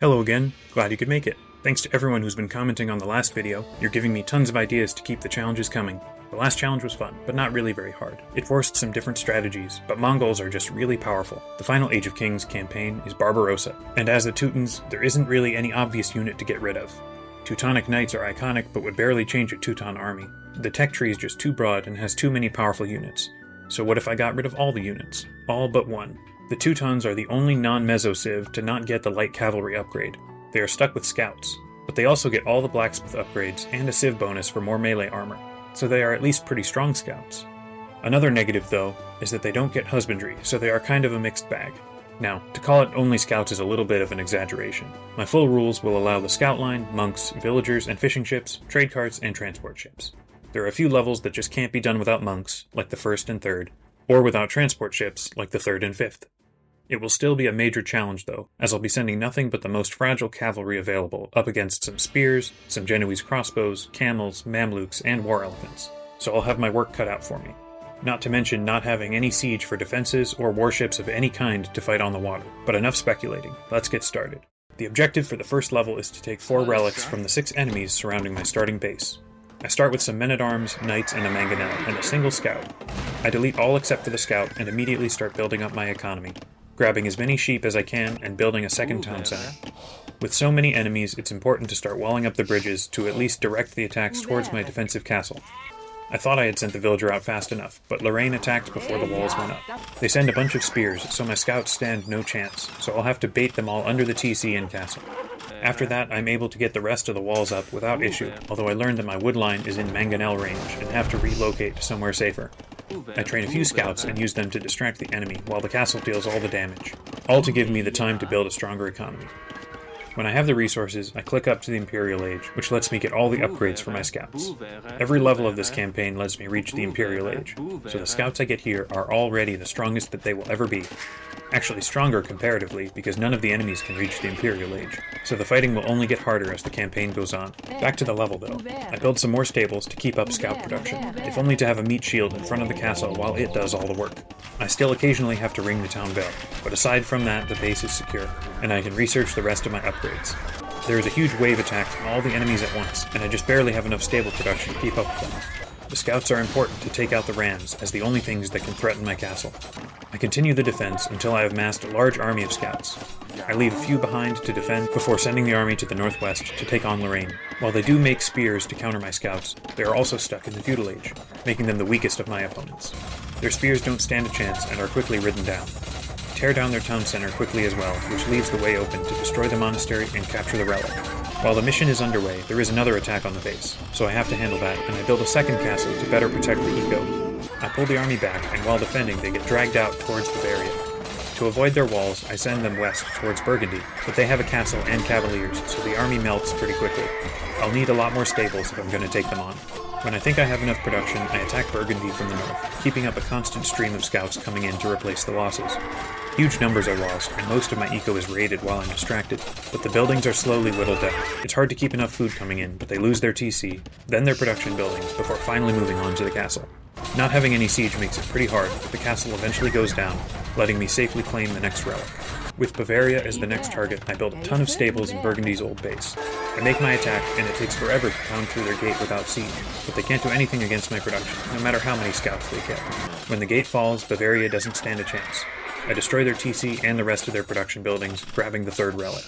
Hello again, glad you could make it. Thanks to everyone who's been commenting on the last video, you're giving me tons of ideas to keep the challenges coming. The last challenge was fun, but not really very hard. It forced some different strategies, but Mongols are just really powerful. The final Age of Kings campaign is Barbarossa, and as the Teutons, there isn't really any obvious unit to get rid of. Teutonic Knights are iconic, but would barely change a Teuton army. The tech tree is just too broad and has too many powerful units. So what if I got rid of all the units? All but one. The Teutons are the only non-Meso Civ to not get the light cavalry upgrade. They are stuck with scouts, but they also get all the blacksmith upgrades and a Civ bonus for more melee armor, so they are at least pretty strong scouts. Another negative, though, is that they don't get husbandry, so they are kind of a mixed bag. Now, to call it only scouts is a little bit of an exaggeration. My full rules will allow the scout line, monks, villagers and fishing ships, trade carts, and transport ships. There are a few levels that just can't be done without monks, like the 1st and 3rd, or without transport ships, like the 3rd and 5th. It will still be a major challenge, though, as I'll be sending nothing but the most fragile cavalry available up against some spears, some Genoese crossbows, camels, Mamluks, and war elephants, so I'll have my work cut out for me. Not to mention not having any siege for defenses or warships of any kind to fight on the water. But enough speculating, let's get started. The objective for the first level is to take 4 relics from the 6 enemies surrounding my starting base. I start with some men-at-arms, knights, and a mangonel, and a single scout. I delete all except for the scout and immediately start building up my economy, grabbing as many sheep as I can and building a second town center. With so many enemies, it's important to start walling up the bridges to at least direct the attacks towards my defensive castle. I thought I had sent the villager out fast enough, but Lorraine attacked before the walls went up. They send a bunch of spears, so my scouts stand no chance, so I'll have to bait them all under the TC and castle. After that, I'm able to get the rest of the walls up without issue, although I learned that my wood line is in mangonel range and have to relocate to somewhere safer. I train a few scouts and use them to distract the enemy while the castle deals all the damage, all to give me the time to build a stronger economy. When I have the resources, I click up to the Imperial Age, which lets me get all the upgrades for my scouts. Every level of this campaign lets me reach the Imperial Age, so the scouts I get here are already the strongest that they will ever be. Actually stronger comparatively, because none of the enemies can reach the Imperial Age, so the fighting will only get harder as the campaign goes on. Back to the level though. I build some more stables to keep up scout production, if only to have a meat shield in front of the castle while it does all the work. I still occasionally have to ring the town bell, but aside from that the base is secure, and I can research the rest of my upgrades. There is a huge wave attack from all the enemies at once, and I just barely have enough stable production to keep up with them. The scouts are important to take out the rams as the only things that can threaten my castle. I continue the defense until I have massed a large army of scouts. I leave a few behind to defend before sending the army to the northwest to take on Lorraine. While they do make spears to counter my scouts, they are also stuck in the feudal age, making them the weakest of my opponents. Their spears don't stand a chance and are quickly ridden down. Tear down their town center quickly as well, which leaves the way open to destroy the monastery and capture the relic. While the mission is underway, there is another attack on the base, so I have to handle that, and I build a second castle to better protect the eco. I pull the army back, and while defending, they get dragged out towards Bavaria. To avoid their walls, I send them west towards Burgundy, but they have a castle and cavaliers, so the army melts pretty quickly. I'll need a lot more stables if I'm going to take them on. When I think I have enough production, I attack Burgundy from the north, keeping up a constant stream of scouts coming in to replace the losses. Huge numbers are lost, and most of my eco is raided while I'm distracted, but the buildings are slowly whittled down. It's hard to keep enough food coming in, but they lose their TC, then their production buildings, before finally moving on to the castle. Not having any siege makes it pretty hard, but the castle eventually goes down, letting me safely claim the next relic. With Bavaria as the next target, I build a ton of stables in Burgundy's old base. I make my attack, and it takes forever to pound through their gate without siege, but they can't do anything against my production, no matter how many scouts they get. When the gate falls, Bavaria doesn't stand a chance. I destroy their TC and the rest of their production buildings, grabbing the 3rd relic.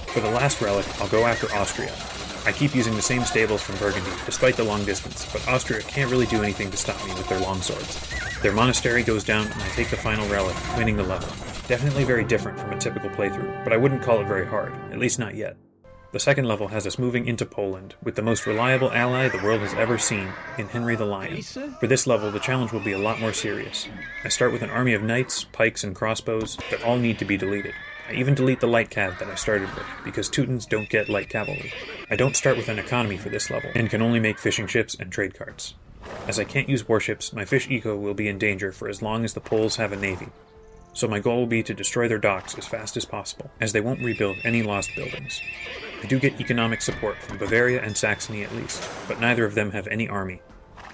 For the last relic, I'll go after Austria. I keep using the same stables from Burgundy, despite the long distance, but Austria can't really do anything to stop me with their longswords. Their monastery goes down, and I take the final relic, winning the level. Definitely very different from a typical playthrough, but I wouldn't call it very hard, at least not yet. The second level has us moving into Poland, with the most reliable ally the world has ever seen, in Henry the Lion. For this level, the challenge will be a lot more serious. I start with an army of knights, pikes, and crossbows that all need to be deleted. I even delete the light cav that I started with, because Teutons don't get light cavalry. I don't start with an economy for this level, and can only make fishing ships and trade carts. As I can't use warships, my fish eco will be in danger for as long as the Poles have a navy. So my goal will be to destroy their docks as fast as possible, as they won't rebuild any lost buildings. I do get economic support from Bavaria and Saxony at least, but neither of them have any army.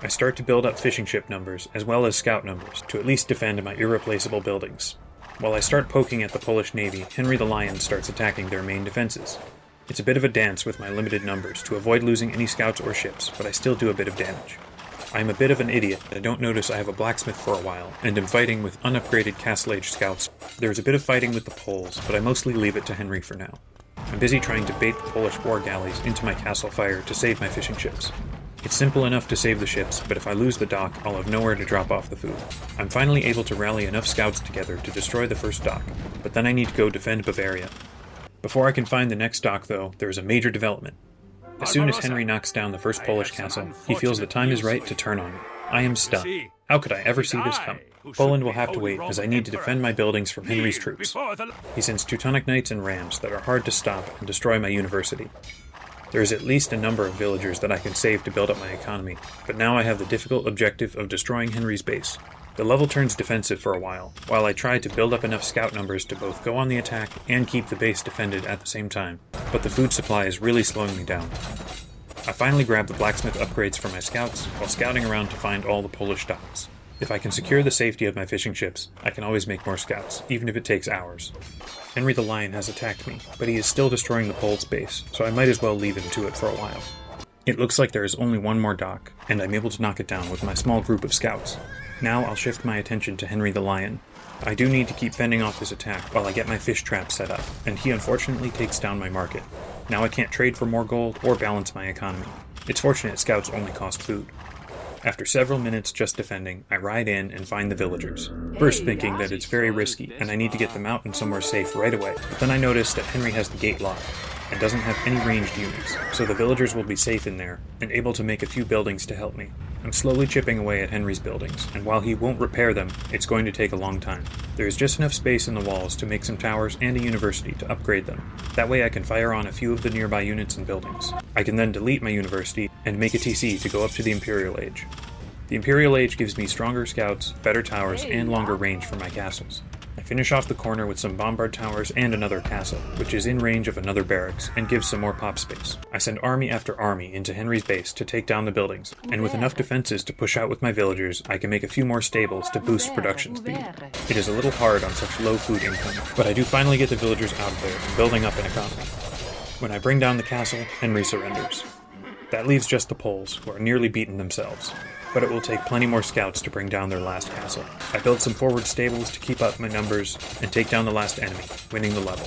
I start to build up fishing ship numbers, as well as scout numbers, to at least defend my irreplaceable buildings. While I start poking at the Polish navy, Henry the Lion starts attacking their main defenses. It's a bit of a dance with my limited numbers to avoid losing any scouts or ships, but I still do a bit of damage. I'm a bit of an idiot, I don't notice I have a blacksmith for a while, and am fighting with unupgraded Castle Age scouts. There's a bit of fighting with the Poles, but I mostly leave it to Henry for now. I'm busy trying to bait the Polish war galleys into my castle fire to save my fishing ships. It's simple enough to save the ships, but if I lose the dock, I'll have nowhere to drop off the food. I'm finally able to rally enough scouts together to destroy the first dock, but then I need to go defend Bavaria. Before I can find the next dock, though, there is a major development. As soon as Henry knocks down the first Polish castle, he feels the time is right to turn on me. I am stunned. How could I ever see this coming? Poland will have to wait, as I need to defend my buildings from Henry's troops. He sends Teutonic knights and rams that are hard to stop and destroy my university. There is at least a number of villagers that I can save to build up my economy, but now I have the difficult objective of destroying Henry's base. The level turns defensive for a while I try to build up enough scout numbers to both go on the attack and keep the base defended at the same time, but the food supply is really slowing me down. I finally grab the blacksmith upgrades for my scouts while scouting around to find all the Polish docks. If I can secure the safety of my fishing ships, I can always make more scouts, even if it takes hours. Henry the Lion has attacked me, but he is still destroying the Poles' base, so I might as well leave him to it for a while. It looks like there is only one more dock, and I'm able to knock it down with my small group of scouts. Now I'll shift my attention to Henry the Lion. I do need to keep fending off his attack while I get my fish trap set up, and he unfortunately takes down my market. Now I can't trade for more gold or balance my economy. It's fortunate scouts only cost food. After several minutes just defending, I ride in and find the villagers, first thinking that it's very risky and I need to get them out and somewhere safe right away, but then I notice that Henry has the gate locked and doesn't have any ranged units, so the villagers will be safe in there and able to make a few buildings to help me. I'm slowly chipping away at Henry's buildings, and while he won't repair them, it's going to take a long time. There is just enough space in the walls to make some towers and a university to upgrade them. That way I can fire on a few of the nearby units and buildings. I can then delete my university and make a TC to go up to the Imperial Age. The Imperial Age gives me stronger scouts, better towers, and longer range for my castles. I finish off the corner with some bombard towers and another castle, which is in range of another barracks, and gives some more pop space. I send army after army into Henry's base to take down the buildings, and with enough defenses to push out with my villagers, I can make a few more stables to boost production speed. It is a little hard on such low food income, but I do finally get the villagers out of there and building up an economy. When I bring down the castle, Henry surrenders. That leaves just the Poles, who are nearly beaten themselves. But it will take plenty more scouts to bring down their last castle. I build some forward stables to keep up my numbers and take down the last enemy, winning the level.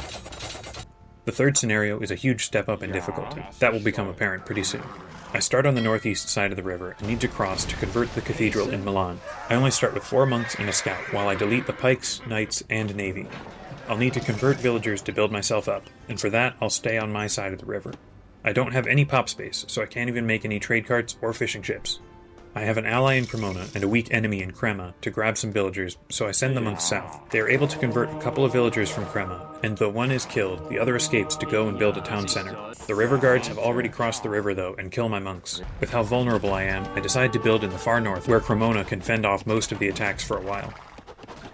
The third scenario is a huge step up in difficulty. That will become apparent pretty soon. I start on the northeast side of the river and need to cross to convert the cathedral in Milan. I only start with 4 monks and a scout, while I delete the pikes, knights, and navy. I'll need to convert villagers to build myself up, and for that I'll stay on my side of the river. I don't have any pop space, so I can't even make any trade carts or fishing ships. I have an ally in Cremona and a weak enemy in Crema to grab some villagers, so I send the monks south. They are able to convert a couple of villagers from Crema, and though one is killed, the other escapes to go and build a town center. The river guards have already crossed the river though and kill my monks. With how vulnerable I am, I decide to build in the far north where Cremona can fend off most of the attacks for a while.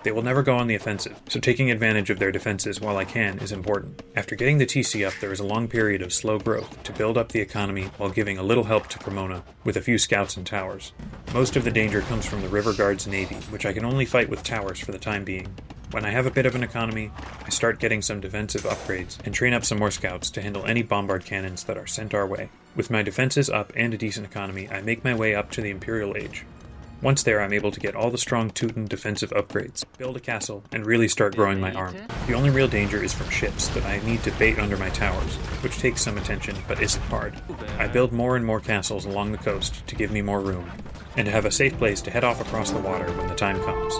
They will never go on the offensive, so taking advantage of their defenses while I can is important. After getting the TC up, there is a long period of slow growth to build up the economy while giving a little help to Cremona, with a few scouts and towers. Most of the danger comes from the River Guard's navy, which I can only fight with towers for the time being. When I have a bit of an economy, I start getting some defensive upgrades and train up some more scouts to handle any bombard cannons that are sent our way. With my defenses up and a decent economy, I make my way up to the Imperial Age. Once there, I'm able to get all the strong Teuton defensive upgrades, build a castle, and really start growing my army. The only real danger is from ships that I need to bait under my towers, which takes some attention but isn't hard. I build more and more castles along the coast to give me more room, and to have a safe place to head off across the water when the time comes.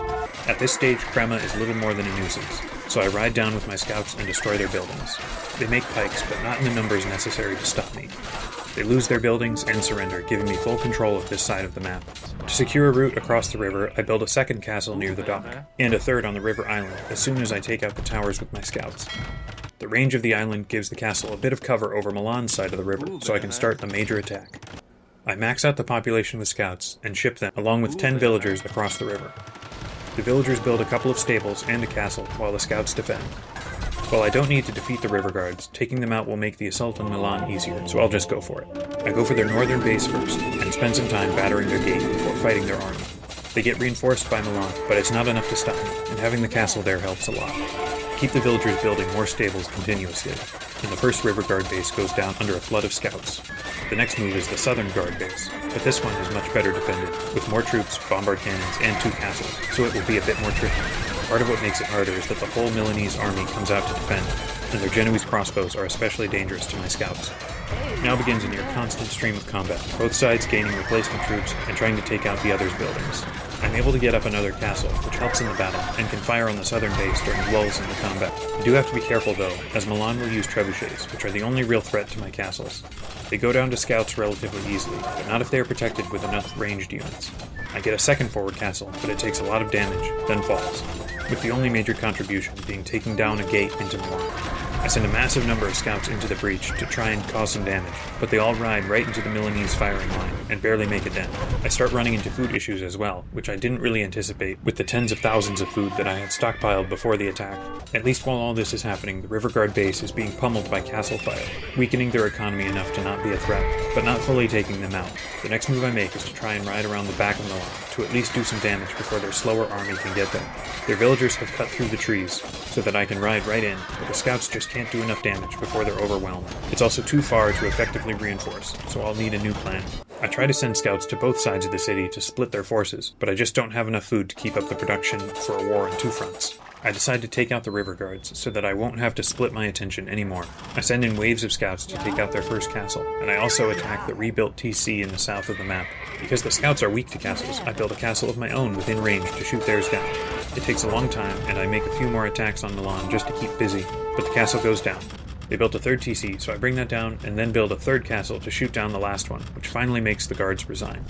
At this stage, Crema is little more than a nuisance, so I ride down with my scouts and destroy their buildings. They make pikes, but not in the numbers necessary to stop me. They lose their buildings and surrender, giving me full control of this side of the map. To secure a route across the river, I build a second castle near the dock, and a third on the river island as soon as I take out the towers with my scouts. The range of the island gives the castle a bit of cover over Milan's side of the river, so I can start the major attack. I max out the population with scouts, and ship them, along with 10 villagers, across the river. The villagers build a couple of stables and a castle, while the scouts defend. While I don't need to defeat the river guards, taking them out will make the assault on Milan easier, so I'll just go for it. I go for their northern base first, and spend some time battering their gate before fighting their army. They get reinforced by Milan, but it's not enough to stop me, and having the castle there helps a lot. Keep the villagers building more stables continuously, and the first river guard base goes down under a flood of scouts. The next move is the southern guard base, but this one is much better defended, with more troops, bombard cannons, and 2 castles, so it will be a bit more tricky. Part of what makes it harder is that the whole Milanese army comes out to defend, and their Genoese crossbows are especially dangerous to my scouts. Now begins a near constant stream of combat, both sides gaining replacement troops and trying to take out the other's buildings. I'm able to get up another castle, which helps in the battle, and can fire on the southern base during lulls in the combat. I do have to be careful though, as Milan will use trebuchets, which are the only real threat to my castles. They go down to scouts relatively easily, but not if they are protected with enough ranged units. I get a second forward castle, but it takes a lot of damage, then falls, with the only major contribution being taking down a gate into Milan. I send a massive number of scouts into the breach to try and cause some damage, but they all ride right into the Milanese firing line and barely make a dent. I start running into food issues as well, which I didn't really anticipate with the tens of thousands of food that I had stockpiled before the attack. At least while all this is happening, the river guard base is being pummeled by castle fire, weakening their economy enough to not be a threat, but not fully taking them out. The next move I make is to try and ride around the back of Milan to at least do some damage before their slower army can get there. Their villagers have cut through the trees, so that I can ride right in, but the scouts just can't do enough damage before they're overwhelmed. It's also too far to effectively reinforce, so I'll need a new plan. I try to send scouts to both sides of the city to split their forces, but I just don't have enough food to keep up the production for a war on 2 fronts. I decide to take out the river guards, so that I won't have to split my attention anymore. I send in waves of scouts to take out their first castle, and I also attack the rebuilt TC in the south of the map. Because the scouts are weak to castles, I build a castle of my own within range to shoot theirs down. It takes a long time, and I make a few more attacks on Milan just to keep busy, but the castle goes down. They built a third TC, so I bring that down and then build a third castle to shoot down the last one, which finally makes the guards resign.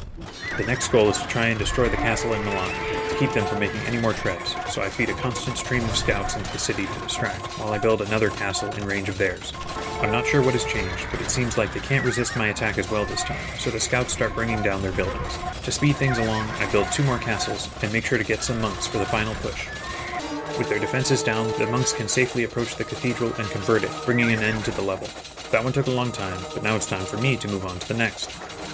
The next goal is to try and destroy the castle in Milan, to keep them from making any more trebs, so I feed a constant stream of scouts into the city to distract, while I build another castle in range of theirs. I'm not sure what has changed, but it seems like they can't resist my attack as well this time, so the scouts start bringing down their buildings. To speed things along, I build 2 more castles, and make sure to get some monks for the final push. With their defenses down, the monks can safely approach the cathedral and convert it, bringing an end to the level. That one took a long time, but now it's time for me to move on to the next.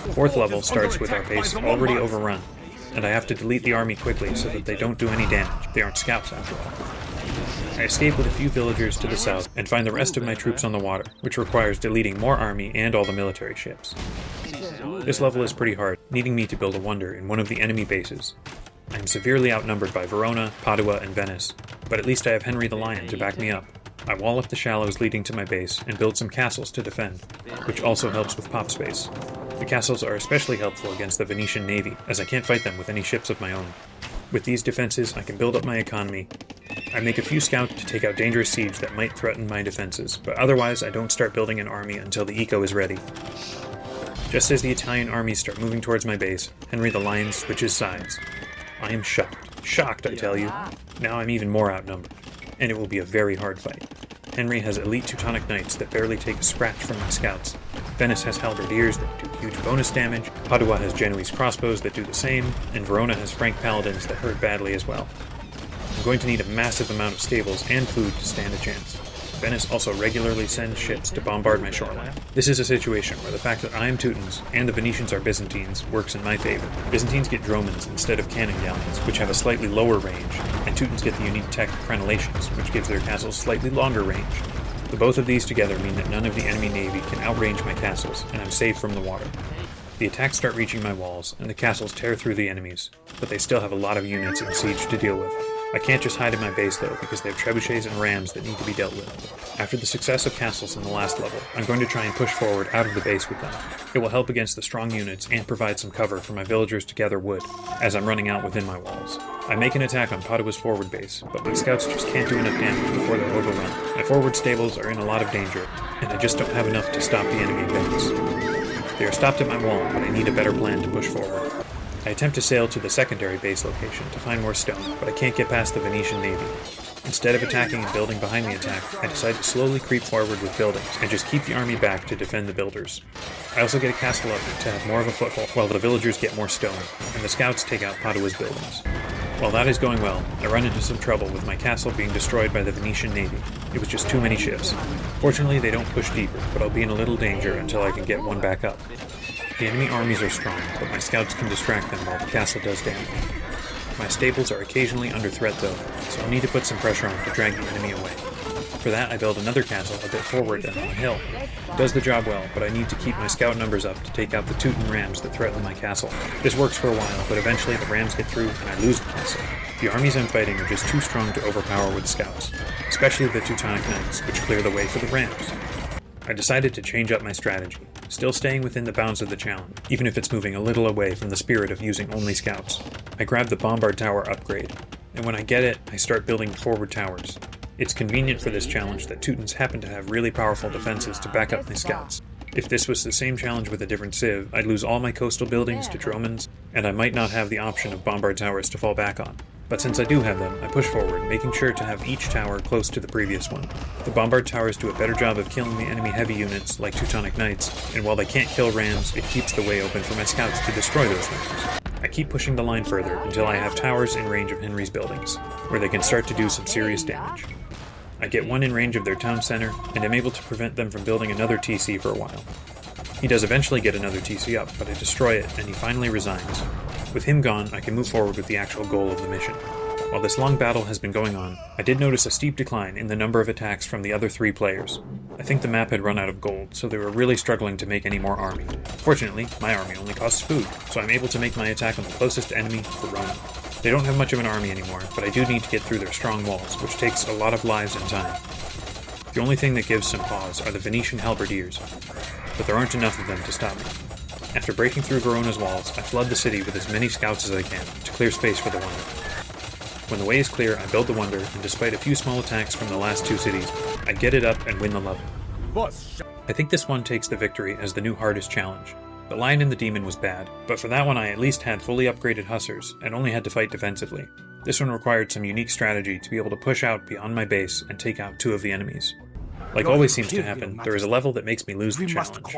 The 4th level starts with our base already overrun, and I have to delete the army quickly so that they don't do any damage. They aren't scouts after all. I escape with a few villagers to the south and find the rest of my troops on the water, which requires deleting more army and all the military ships. This level is pretty hard, needing me to build a wonder in one of the enemy bases. I am severely outnumbered by Verona, Padua, and Venice, but at least I have Henry the Lion to back me up. I wall up the shallows leading to my base and build some castles to defend, which also helps with pop space. The castles are especially helpful against the Venetian navy, as I can't fight them with any ships of my own. With these defenses, I can build up my economy. I make a few scouts to take out dangerous siege that might threaten my defenses, but otherwise I don't start building an army until the eco is ready. Just as the Italian armies start moving towards my base, Henry the Lion switches sides. I am shocked. Shocked, I tell you. Now I'm even more outnumbered, and it will be a very hard fight. Henry has elite Teutonic knights that barely take a scratch from my scouts. Venice has halberdiers that do huge bonus damage, Padua has Genoese crossbows that do the same, and Verona has Frank paladins that hurt badly as well. I'm going to need a massive amount of stables and food to stand a chance. Venice also regularly sends ships to bombard my shoreline. This is a situation where the fact that I am Teutons and the Venetians are Byzantines works in my favor. Byzantines get dromons instead of cannon galleons, which have a slightly lower range, and Teutons get the unique tech crenellations, which gives their castles slightly longer range. The both of these together mean that none of the enemy navy can outrange my castles, and I'm safe from the water. The attacks start reaching my walls, and the castles tear through the enemies, but they still have a lot of units in siege to deal with. I can't just hide in my base though, because they have trebuchets and rams that need to be dealt with. After the success of castles in the last level, I'm going to try and push forward out of the base with them. It will help against the strong units and provide some cover for my villagers to gather wood, as I'm running out within my walls. I make an attack on Padua's forward base, but my scouts just can't do enough damage before they're overrun. My forward stables are in a lot of danger, and I just don't have enough to stop the enemy advance. They are stopped at my wall, but I need a better plan to push forward. I attempt to sail to the secondary base location to find more stone, but I can't get past the Venetian navy. Instead of attacking and building behind the attack, I decide to slowly creep forward with buildings, and just keep the army back to defend the builders. I also get a castle up to have more of a foothold, while the villagers get more stone, and the scouts take out Padua's buildings. While that is going well, I run into some trouble with my castle being destroyed by the Venetian navy. It was just too many ships. Fortunately, they don't push deeper, but I'll be in a little danger until I can get one back up. The enemy armies are strong, but my scouts can distract them while the castle does damage. My stables are occasionally under threat though, so I'll need to put some pressure on to drag the enemy away. For that, I build another castle a bit forward and on a hill. It does the job well, but I need to keep my scout numbers up to take out the Teuton rams that threaten my castle. This works for a while, but eventually the rams get through and I lose the castle. The armies I'm fighting are just too strong to overpower with scouts, especially the Teutonic Knights, which clear the way for the rams. I decided to change up my strategy, still staying within the bounds of the challenge, even if it's moving a little away from the spirit of using only scouts. I grab the Bombard Tower upgrade, and when I get it, I start building forward towers. It's convenient for this challenge that Teutons happen to have really powerful defenses to back up my scouts. If this was the same challenge with a different civ, I'd lose all my coastal buildings to Dromans, and I might not have the option of Bombard Towers to fall back on. But since I do have them, I push forward, making sure to have each tower close to the previous one. The Bombard Towers do a better job of killing the enemy heavy units, like Teutonic Knights, and while they can't kill rams, it keeps the way open for my scouts to destroy those rams. I keep pushing the line further until I have towers in range of Henry's buildings, where they can start to do some serious damage. I get one in range of their town center, and am able to prevent them from building another TC for a while. He does eventually get another TC up, but I destroy it, and he finally resigns. With him gone, I can move forward with the actual goal of the mission. While this long battle has been going on, I did notice a steep decline in the number of attacks from the other 3 players. I think the map had run out of gold, so they were really struggling to make any more army. Fortunately, my army only costs food, so I'm able to make my attack on the closest enemy, Verona. They don't have much of an army anymore, but I do need to get through their strong walls, which takes a lot of lives and time. The only thing that gives some pause are the Venetian halberdiers, but there aren't enough of them to stop me. After breaking through Verona's walls, I flood the city with as many scouts as I can, to clear space for the Wonder. When the way is clear, I build the Wonder, and despite a few small attacks from the last 2 cities, I get it up and win the level. I think this one takes the victory as the new hardest challenge. The Lion and the Demon was bad, but for that one I at least had fully upgraded hussars, and only had to fight defensively. This one required some unique strategy to be able to push out beyond my base and take out 2 of the enemies. Like always seems to happen, there is a level that makes me lose the challenge.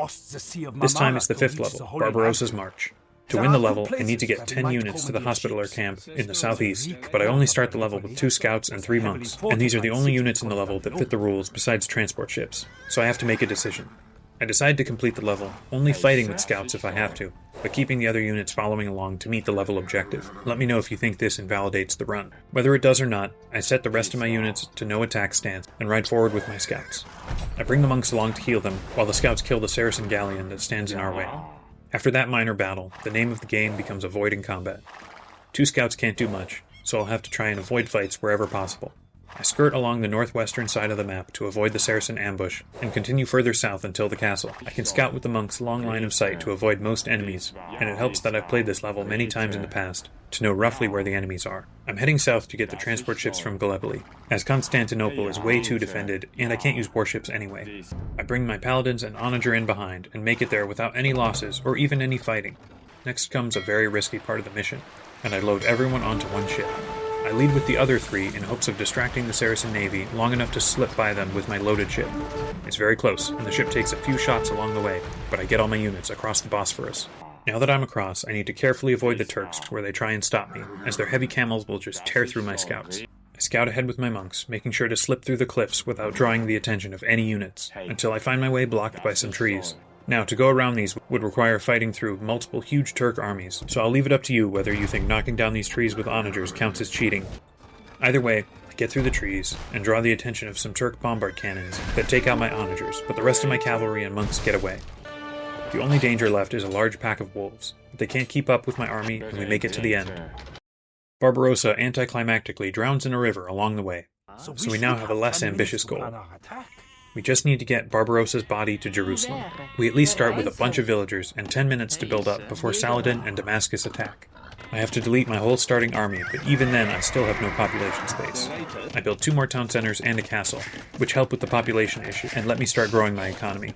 This time it's the 5th level, Barbarossa's March. To win the level, I need to get 10 units to the Hospitaller camp in the southeast, but I only start the level with 2 scouts and 3 monks, and these are the only units in the level that fit the rules besides transport ships, so I have to make a decision. I decide to complete the level, only fighting with scouts if I have to, but keeping the other units following along to meet the level objective. Let me know if you think this invalidates the run. Whether it does or not, I set the rest of my units to no attack stance and ride forward with my scouts. I bring the monks along to heal them, while the scouts kill the Saracen galleon that stands in our way. After that minor battle, the name of the game becomes avoiding combat. 2 scouts can't do much, so I'll have to try and avoid fights wherever possible. I skirt along the northwestern side of the map to avoid the Saracen ambush, and continue further south until the castle. I can scout with the monks' long line of sight to avoid most enemies, and it helps that I've played this level many times in the past, to know roughly where the enemies are. I'm heading south to get the transport ships from Gallipoli, as Constantinople is way too defended, and I can't use warships anyway. I bring my paladins and onager in behind, and make it there without any losses, or even any fighting. Next comes a very risky part of the mission, and I load everyone onto one ship. I lead with the other 3 in hopes of distracting the Saracen navy long enough to slip by them with my loaded ship. It's very close, and the ship takes a few shots along the way, but I get all my units across the Bosphorus. Now that I'm across, I need to carefully avoid the Turks where they try and stop me, as their heavy camels will just tear through my scouts. I scout ahead with my monks, making sure to slip through the cliffs without drawing the attention of any units, until I find my way blocked by some trees. Now, to go around these would require fighting through multiple huge Turk armies, so I'll leave it up to you whether you think knocking down these trees with onagers counts as cheating. Either way, I get through the trees, and draw the attention of some Turk bombard cannons that take out my onagers, but the rest of my cavalry and monks get away. The only danger left is a large pack of wolves, but they can't keep up with my army, and we make it to the end. Barbarossa anticlimactically drowns in a river along the way, so we now have a less ambitious goal. We just need to get Barbarossa's body to Jerusalem. We at least start with a bunch of villagers and 10 minutes to build up before Saladin and Damascus attack. I have to delete my whole starting army, but even then I still have no population space. I build 2 more town centers and a castle, which help with the population issue and let me start growing my economy.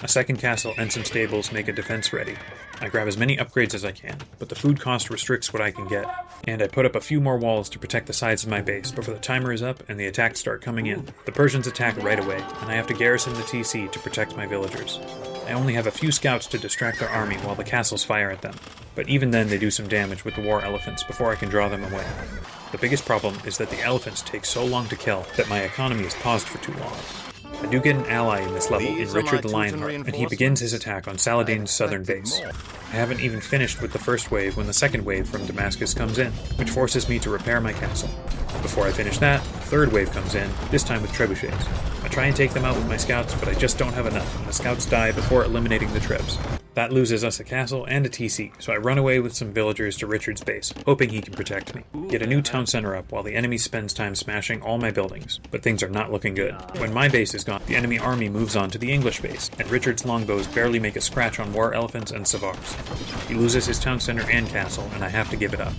A second castle and some stables make a defense ready. I grab as many upgrades as I can, but the food cost restricts what I can get, and I put up a few more walls to protect the sides of my base before the timer is up and the attacks start coming in. The Persians attack right away, and I have to garrison the TC to protect my villagers. I only have a few scouts to distract their army while the castles fire at them, but even then they do some damage with the war elephants before I can draw them away. The biggest problem is that the elephants take so long to kill that my economy is paused for too long. I do get an ally in this level in Richard the Lionheart, and he begins his attack on Saladin's southern base. I haven't even finished with the first wave when the second wave from Damascus comes in, which forces me to repair my castle. Before I finish that, the third wave comes in, this time with trebuchets. I try and take them out with my scouts, but I just don't have enough, and the scouts die before eliminating the trebs. That loses us a castle and a TC, so I run away with some villagers to Richard's base, hoping he can protect me. Get a new town center up while the enemy spends time smashing all my buildings, but things are not looking good. When my base is gone, the enemy army moves on to the English base, and Richard's longbows barely make a scratch on war elephants and savars. He loses his town center and castle, and I have to give it up.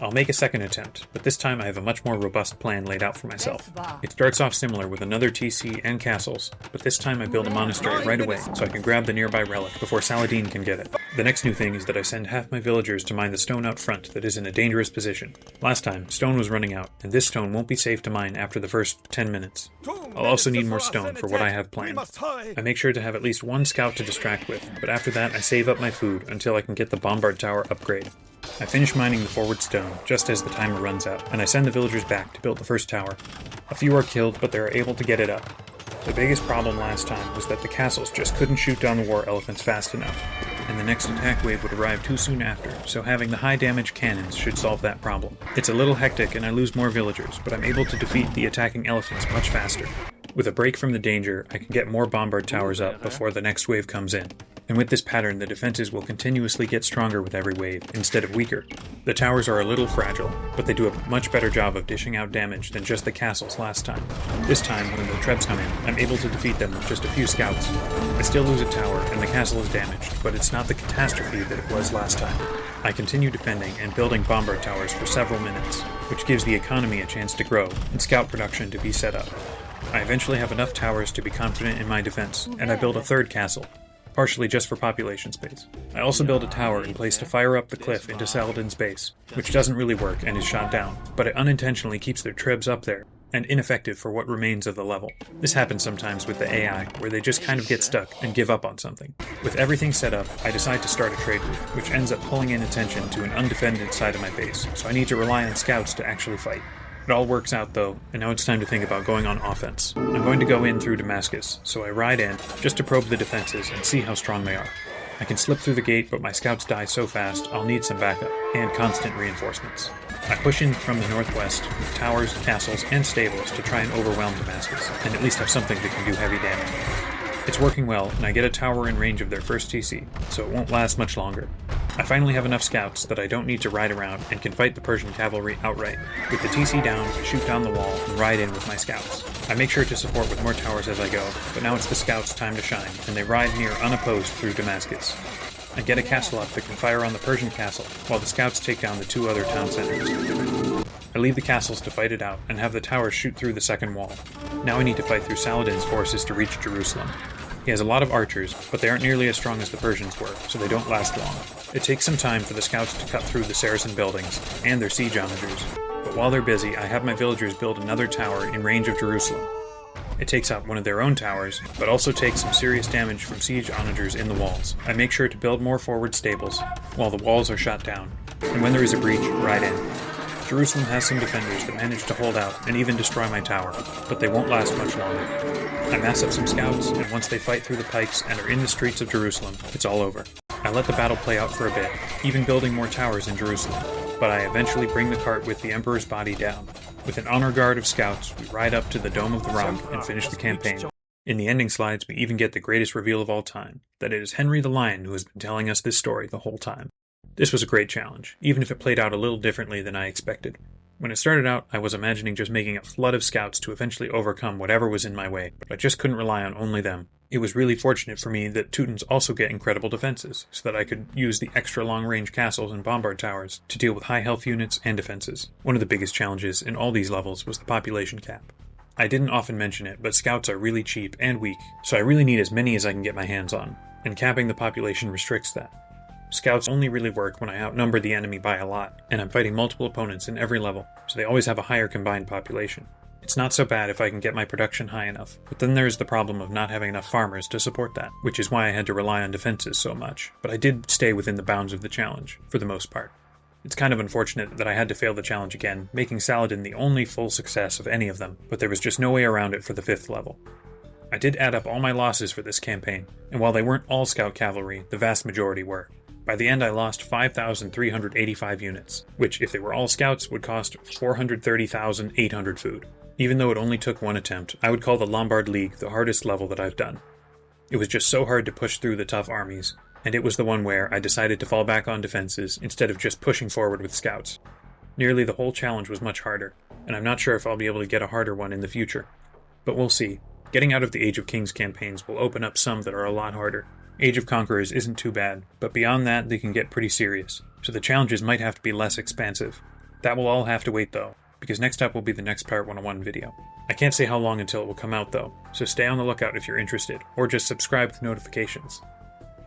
I'll make a second attempt, but this time I have a much more robust plan laid out for myself. It starts off similar with another TC and castles, but this time I build a monastery right away so I can grab the nearby relic before Saladin can get it. The next new thing is that I send half my villagers to mine the stone out front that is in a dangerous position. Last time, stone was running out, and this stone won't be safe to mine after the first 10 minutes. I'll also need more stone for what I have planned. I make sure to have at least one scout to distract with, but after that I save up my food until I can get the Bombard Tower upgrade. I finish mining the forward stone just as the timer runs out, and I send the villagers back to build the first tower. A few are killed, but they are able to get it up. The biggest problem last time was that the castles just couldn't shoot down the war elephants fast enough, and the next attack wave would arrive too soon after, so having the high damage cannons should solve that problem. It's a little hectic and I lose more villagers, but I'm able to defeat the attacking elephants much faster. With a break from the danger, I can get more bombard towers up before the next wave comes in. And with this pattern, the defenses will continuously get stronger with every wave, instead of weaker. The towers are a little fragile, but they do a much better job of dishing out damage than just the castles last time. This time, when the trebs come in, I'm able to defeat them with just a few scouts. I still lose a tower, and the castle is damaged, but it's not the catastrophe that it was last time. I continue defending and building bombard towers for several minutes, which gives the economy a chance to grow, and scout production to be set up. I eventually have enough towers to be confident in my defense, and I build a third castle, partially just for population space. I also build a tower in place to fire up the cliff into Saladin's base, which doesn't really work and is shot down, but it unintentionally keeps their trebs up there, and ineffective for what remains of the level. This happens sometimes with the AI, where they just kind of get stuck and give up on something. With everything set up, I decide to start a trade route, which ends up pulling in attention to an undefended side of my base, so I need to rely on scouts to actually fight. It all works out though, and now it's time to think about going on offense. I'm going to go in through Damascus, so I ride in just to probe the defenses and see how strong they are. I can slip through the gate, but my scouts die so fast I'll need some backup, and constant reinforcements. I push in from the northwest with towers, castles, and stables to try and overwhelm Damascus, and at least have something that can do heavy damage. It's working well, and I get a tower in range of their first TC, so it won't last much longer. I finally have enough scouts that I don't need to ride around and can fight the Persian cavalry outright. With the TC down, I shoot down the wall and ride in with my scouts. I make sure to support with more towers as I go, but now it's the scouts' time to shine, and they ride near unopposed through Damascus. I get a castle up that can fire on the Persian castle, while the scouts take down the two other town centers. I leave the castles to fight it out, and have the towers shoot through the second wall. Now I need to fight through Saladin's forces to reach Jerusalem. He has a lot of archers, but they aren't nearly as strong as the Persians were, so they don't last long. It takes some time for the scouts to cut through the Saracen buildings, and their siege onagers. But while they're busy, I have my villagers build another tower in range of Jerusalem. It takes out one of their own towers, but also takes some serious damage from siege onagers in the walls. I make sure to build more forward stables, while the walls are shot down. And when there is a breach, ride in. Jerusalem has some defenders that manage to hold out and even destroy my tower, but they won't last much longer. I mass up some scouts, and once they fight through the pikes and are in the streets of Jerusalem, it's all over. I let the battle play out for a bit, even building more towers in Jerusalem, but I eventually bring the cart with the Emperor's body down. With an honor guard of scouts, we ride up to the Dome of the Rock and finish the campaign. In the ending slides, we even get the greatest reveal of all time, that it is Henry the Lion who has been telling us this story the whole time. This was a great challenge, even if it played out a little differently than I expected. When it started out, I was imagining just making a flood of scouts to eventually overcome whatever was in my way, but I just couldn't rely on only them. It was really fortunate for me that Teutons also get incredible defenses, so that I could use the extra long-range castles and bombard towers to deal with high health units and defenses. One of the biggest challenges in all these levels was the population cap. I didn't often mention it, but scouts are really cheap and weak, so I really need as many as I can get my hands on, and capping the population restricts that. Scouts only really work when I outnumber the enemy by a lot, and I'm fighting multiple opponents in every level, so they always have a higher combined population. It's not so bad if I can get my production high enough, but then there's the problem of not having enough farmers to support that, which is why I had to rely on defenses so much, but I did stay within the bounds of the challenge, for the most part. It's kind of unfortunate that I had to fail the challenge again, making Saladin the only full success of any of them, but there was just no way around it for the 5th level. I did add up all my losses for this campaign, and while they weren't all scout cavalry, the vast majority were. By the end I lost 5,385 units, which, if they were all scouts, would cost 430,800 food. Even though it only took one attempt, I would call the Lombard League the hardest level that I've done. It was just so hard to push through the tough armies, and it was the one where I decided to fall back on defenses instead of just pushing forward with scouts. Nearly the whole challenge was much harder, and I'm not sure if I'll be able to get a harder one in the future. But we'll see. Getting out of the Age of Kings campaigns will open up some that are a lot harder. Age of Conquerors isn't too bad, but beyond that they can get pretty serious, so the challenges might have to be less expansive. That will all have to wait though, because next up will be the next Part 101 video. I can't say how long until it will come out though, so stay on the lookout if you're interested, or just subscribe with notifications.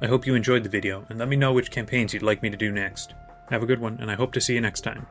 I hope you enjoyed the video, and let me know which campaigns you'd like me to do next. Have a good one, and I hope to see you next time.